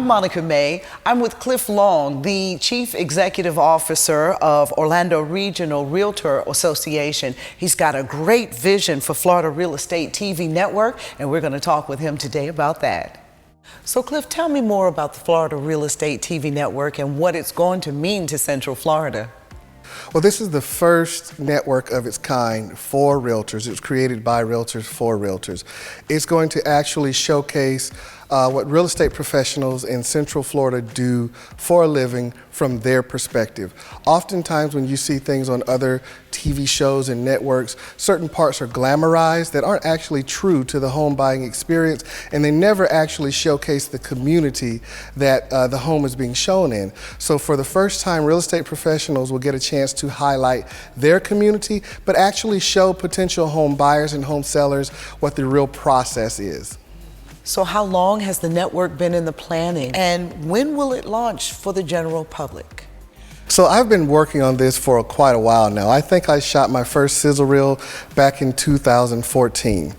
I'm Monica May. I'm with Cliff Long, the Chief Executive Officer of Orlando Regional Realtor Association. He's got a great vision for Florida Real Estate TV network, and we're going to talk with him today about that. So Cliff, tell me more about the Florida Real Estate TV network and what it's going to mean to Central Florida. Well, this is the first network of its kind for realtors. It was created by realtors for realtors. It's going to actually showcase what real estate professionals in Central Florida do for a living from their perspective. Oftentimes when you see things on other TV shows and networks, certain parts are glamorized that aren't actually true to the home buying experience, and they never actually showcase the community that the home is being shown in. So for the first time, real estate professionals will get a chance to highlight their community, but actually show potential home buyers and home sellers what the real process is. So how long has the network been in the planning, and when will it launch for the general public? So I've been working on this for quite a while now. I think I shot my first sizzle reel back in 2014.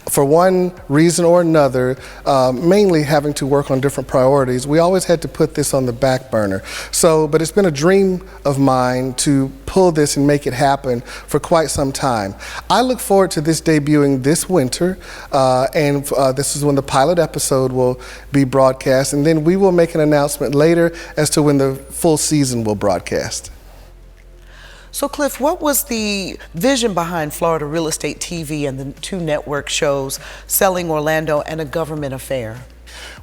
For one reason or another, mainly having to work on different priorities, we always had to put this on the back burner. But it's been a dream of mine to pull this and make it happen for quite some time. I look forward to this debuting this winter, and this is when the pilot episode will be broadcast, and then we will make an announcement later as to when the full season will broadcast. So Cliff, what was the vision behind Florida Real Estate TV and the two network shows, Selling Orlando and A Government Affair?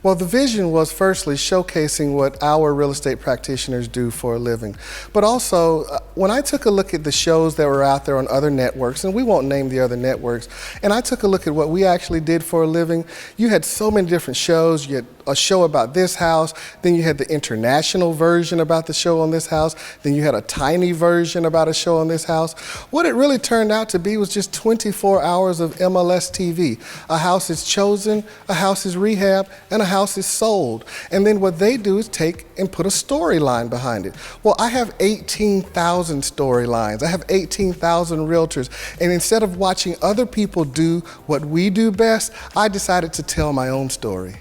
Well, the vision was firstly showcasing what our real estate practitioners do for a living. But also, when I took a look at the shows that were out there on other networks, and we won't name the other networks, and I took a look at what we actually did for a living, you had so many different shows. You had a show about this house, then you had the international version about the show on this house, then you had a tiny version about a show on this house. What it really turned out to be was just 24 hours of MLS TV. A house is chosen, a house is rehabbed, and a house is sold. And then what they do is take and put a storyline behind it. Well, I have 18,000 storylines. I have 18,000 realtors. And instead of watching other people do what we do best, I decided to tell my own story.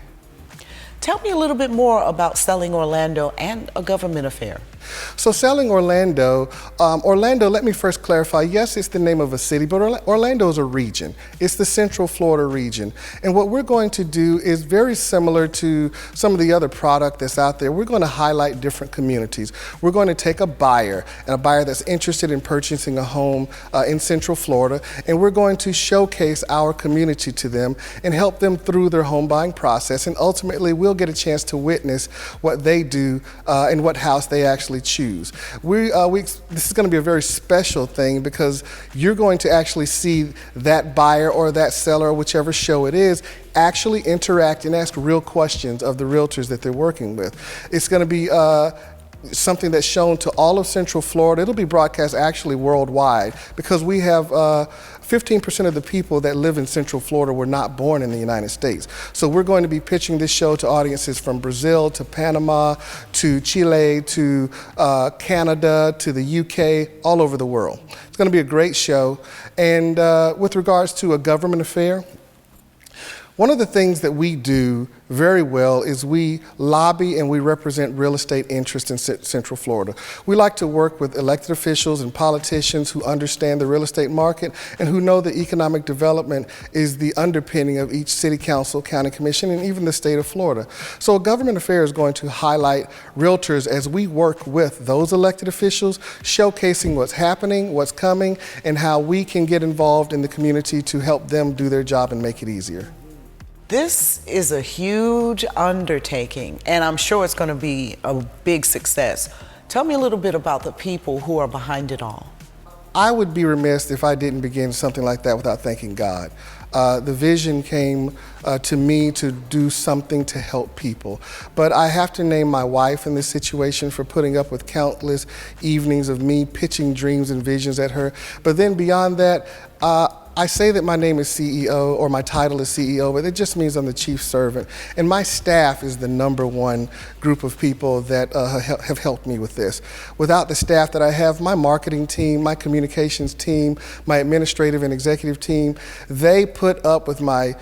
Tell me a little bit more about Selling Orlando and A Government Affair. So Selling Orlando, let me first clarify, yes, it's the name of a city, but Orlando is a region. It's the Central Florida region. And what we're going to do is very similar to some of the other product that's out there. We're going to highlight different communities. We're going to take a buyer, and a buyer that's interested in purchasing a home in Central Florida, and we're going to showcase our community to them and help them through their home buying process. And ultimately, we'll get a chance to witness what they do and what house they actually choose. This is going to be a very special thing because you're going to actually see that buyer or that seller, or whichever show it is, actually interact and ask real questions of the realtors that they're working with. It's going to be something that's shown to all of Central Florida. It'll be broadcast actually worldwide because we have 15% of the people that live in Central Florida were not born in the United States. So we're going to be pitching this show to audiences from Brazil to Panama to Chile to Canada to the UK, all over the world. It's going to be a great show. And with regards to A Government Affair, one of the things that we do very well is we lobby and we represent real estate interests in Central Florida. We like to work with elected officials and politicians who understand the real estate market and who know that economic development is the underpinning of each city council, county commission, and even the state of Florida. So A Government Affair is going to highlight realtors as we work with those elected officials, showcasing what's happening, what's coming, and how we can get involved in the community to help them do their job and make it easier. This is a huge undertaking, and I'm sure it's going to be a big success. Tell me a little bit about the people who are behind it all. I would be remiss if I didn't begin something like that without thanking God. The vision came to me to do something to help people. But I have to name my wife in this situation for putting up with countless evenings of me pitching dreams and visions at her. But then beyond that, I say that my name is CEO or my title is CEO, but it just means I'm the chief servant. And my staff is the #1 group of people that have helped me with this. Without the staff that I have, my marketing team, my communications team, my administrative and executive team, they put up with my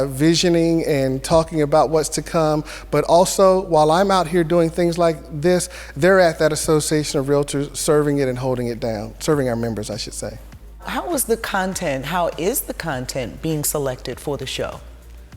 visioning and talking about what's to come. But also, while I'm out here doing things like this, they're at that Association of Realtors serving it and holding it down, serving our members, I should say. How is the content being selected for the show?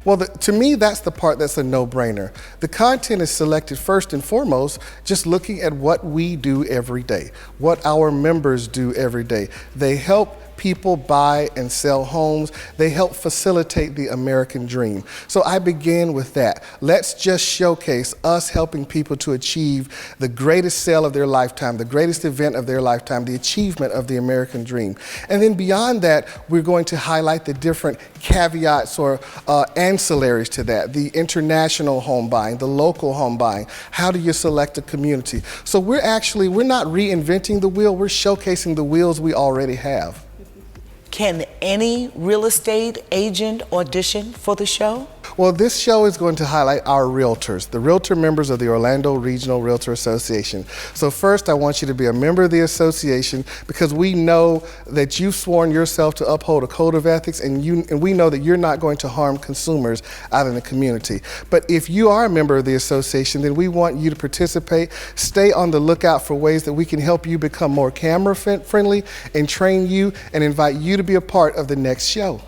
Well, to me, that's the part that's a no-brainer. The content is selected first and foremost, just looking at what we do every day, what our members do every day. They help people buy and sell homes. They help facilitate the American dream. So I begin with that. Let's just showcase us helping people to achieve the greatest sale of their lifetime, the greatest event of their lifetime, the achievement of the American dream. And then beyond that, we're going to highlight the different caveats or ancillaries to that, the international home buying, the local home buying. How do you select a community? So we're not reinventing the wheel, we're showcasing the wheels we already have. Can any real estate agent audition for the show? Well, this show is going to highlight our realtors, the realtor members of the Orlando Regional Realtor Association. So first, I want you to be a member of the association because we know that you've sworn yourself to uphold a code of ethics, and we know that you're not going to harm consumers out in the community. But if you are a member of the association, then we want you to participate. Stay on the lookout for ways that we can help you become more camera friendly and train you and invite you to be a part of the next show.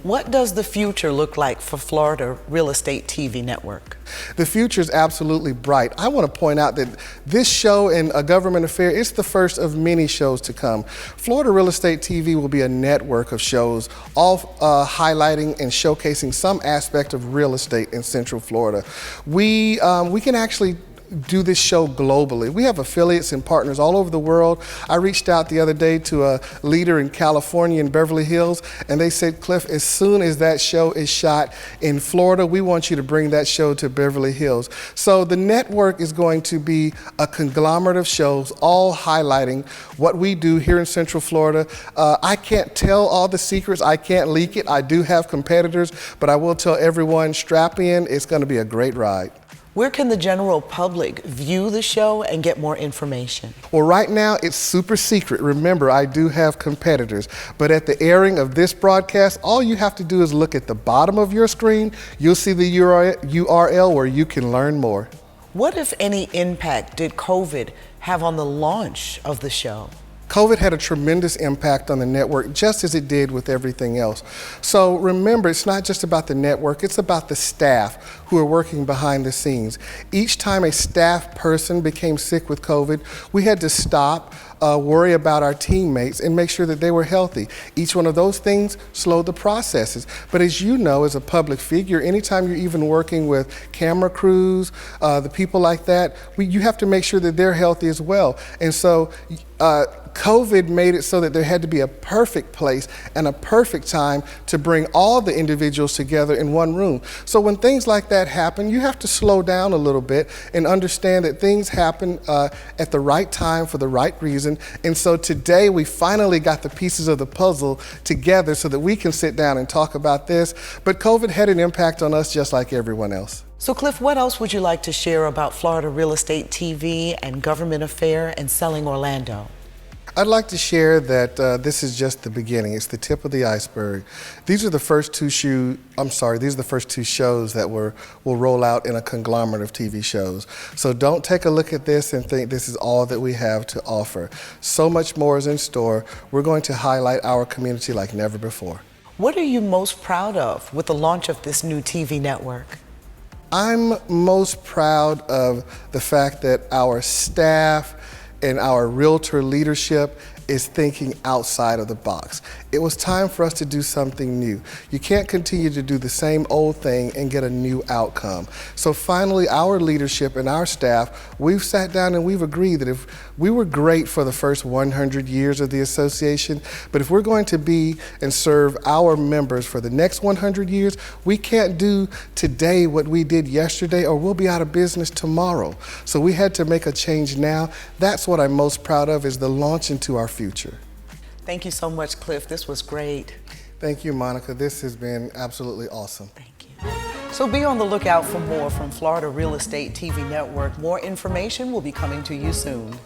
What does the future look like for Florida Real Estate TV Network? The future is absolutely bright. I want to point out that this show in A Government Affair is the first of many shows to come. Florida Real Estate TV will be a network of shows, all highlighting and showcasing some aspect of real estate in Central Florida. We can actually do this show globally. We have affiliates and partners all over the world. I reached out the other day to a leader in California in Beverly Hills, and they said, Cliff, as soon as that show is shot in Florida, we want you to bring that show to Beverly Hills. So the network is going to be a conglomerate of shows, all highlighting what we do here in Central Florida. I can't tell all the secrets. I can't leak it. I do have competitors, but I will tell everyone, strap in. It's going to be a great ride. Where can the general public view the show and get more information? Well, right now it's super secret. Remember, I do have competitors, but at the airing of this broadcast, all you have to do is look at the bottom of your screen. You'll see the URL where you can learn more. What, if any, impact did COVID have on the launch of the show? COVID had a tremendous impact on the network, just as it did with everything else. So remember, it's not just about the network, it's about the staff who are working behind the scenes. Each time a staff person became sick with COVID, we had to stop, worry about our teammates and make sure that they were healthy. Each one of those things slowed the processes. But as you know, as a public figure, anytime you're even working with camera crews, the people like that, you have to make sure that they're healthy as well. And so COVID made it so that there had to be a perfect place and a perfect time to bring all the individuals together in one room. So when things like that happen, you have to slow down a little bit and understand that things happen at the right time for the right reason. And so today we finally got the pieces of the puzzle together so that we can sit down and talk about this. But COVID had an impact on us just like everyone else. So Cliff, what else would you like to share about Florida Real Estate TV and Government Affair and Selling Orlando? I'd like to share that this is just the beginning. It's the tip of the iceberg. These are the first two shows that will roll out in a conglomerate of TV shows. So don't take a look at this and think this is all that we have to offer. So much more is in store. We're going to highlight our community like never before. What are you most proud of with the launch of this new TV network? I'm most proud of the fact that our staff and our realtor leadership is thinking outside of the box. It was time for us to do something new. You can't continue to do the same old thing and get a new outcome. So finally, our leadership and our staff, we've sat down and we've agreed that if we were great for the first 100 years of the association, but if we're going to be and serve our members for the next 100 years, we can't do today what we did yesterday or we'll be out of business tomorrow. So we had to make a change now. That's what I'm most proud of, is the launch into our future. Thank you so much, Cliff. This was great. Thank you, Monica. This has been absolutely awesome. Thank you. So be on the lookout for more from Florida Real Estate TV Network. More information will be coming to you soon.